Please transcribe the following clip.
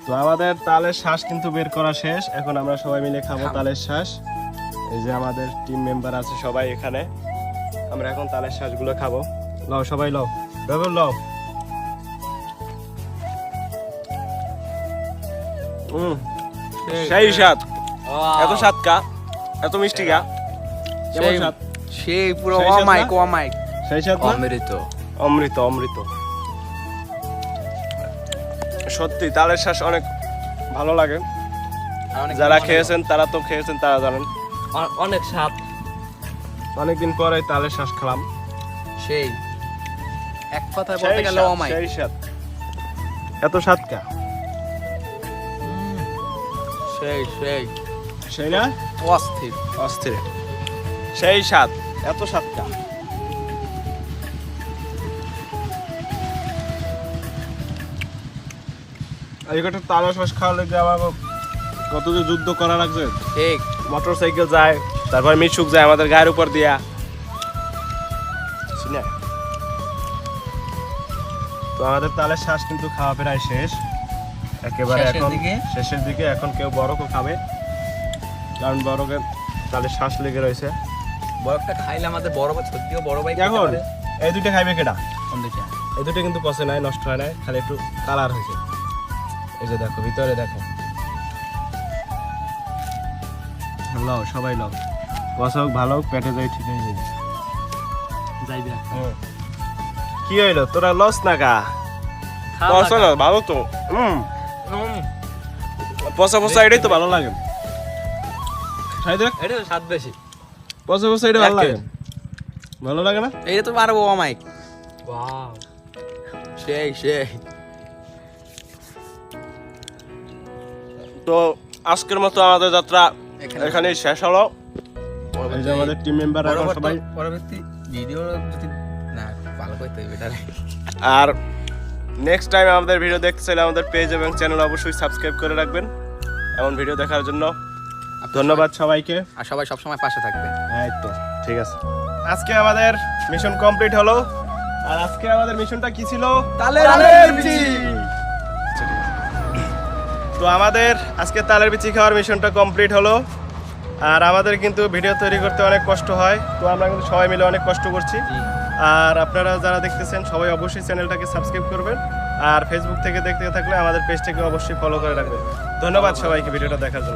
তো আমাদের তালের শ্বাস কিন্তু বের করা শেষ, এখন আমরা সবাই মিলে খাবো তালের শ্বাস। এই যে আমাদের টিম মেম্বার আছে সবাই এখানে, আমরা এখন তালের শ্বাসগুলো খাবো। লও সবাই লও, রবিউল লও। সেই স্বাদ, এত স্বাদ কা, এত মিষ্টি কা, কেমন স্বাদ? সেই পুরো সেই স্বাদ না? অমাইক সেই স্বাদ না? অমৃত। অমৃত অমৃত। সত্যি তালের শ্বাস অনেক ভালো লাগে, যারা খেয়েছেন তারা তো খেয়েছেন, তারা জানেন। অনেক স্বাদ, অনেকদিন পরে তালের শ্বাস খেলাম, সেই এক কথায় সেই বলতে গেলে স্বাদ, অমাইক। সেই স্বাদ, এত স্বাদ কা, সেই সেই সেই না? অস্থির। অস্থির, সেই স্বাদ, এত স্বাদ কা। এই কটা তালের শ্বাস খাওয়ার লেগে আমার কত যে যুদ্ধ করা লাগছে। ঠিক মোটর সাইকেল যায়, তারপর মিশুক যায় আমাদের গায়ের উপর দিয়া। শুনে তো আমাদের তালের শ্বাস কিন্তু খাওয়া প্রায় শেষ, একেবারে শেষের এখন দিকে? শেষের দিকে। এখন কেউ বরফও খাবে, কারণ বরফের তালের শ্বাস লেগে রয়েছে। বরফটা খাইলে আমাদের বড় ভাই, সত্যিও বড় ভাই খেতে এখন পারে। এই দুইটা খাইবে কেডা? কোন দিকে? এই দুটো কিন্তু পচে নাই, নষ্ট হয় নাই, খালি একটু কালার হয়েছে। এই যে দেখো ভিতরে দেখো, লও সবাই লও, পচা হোক ভালো হোক পেটে যাই ঠিক হয়ে যাবে। যাইবে কি হইলো তোরা লস না কা? পচা না ভালো তো, পচা পচা এটাই তো ভালো লাগে। খাই দেখ, এটা স্বাদ বেশি। পচা পচা এটা ভালো লাগে, ভালো লাগে না? এইটা তো মারবো অমাইক। ওয়াও, সেই সেই। তো আজকের মতো আমাদের যাত্রা এখানেই শেষ হলো। এই যে আমাদের টিম মেম্বার এখন সবাই, পরবর্তী ভিডিও যদি না ভালো করতে হবে এটা। আর নেক্সট টাইম আমাদের ভিডিও দেখতে চাইলে আমাদের পেজ এবং চ্যানেল অবশ্যই সাবস্ক্রাইব করে রাখবেন। এমন ভিডিও দেখার জন্য ধন্যবাদ সবাইকে। আর সবাই সবসময় পাশে থাকবে। এই তো ঠিক আছে, আজকে আমাদের মিশন কমপ্লিট হলো। আর আজকে আমাদের মিশনটা কি ছিল? তালের বিচি। তো আমাদের আজকে তালের বিচি খাওয়ার মিশনটা কমপ্লিট হলো। আর আমাদের কিন্তু ভিডিও তৈরি করতে অনেক কষ্ট হয়, তো আমরা কিন্তু সবাই মিলে অনেক কষ্ট করছি। আর আপনারা যারা দেখতেছেন সবাই অবশ্যই চ্যানেলটাকে সাবস্ক্রাইব করবেন, আর ফেসবুক থেকে দেখতে থাকলে আমাদের পেজটাকে অবশ্যই ফলো করে রাখবেন। ধন্যবাদ সবাইকে ভিডিওটা দেখার জন্য।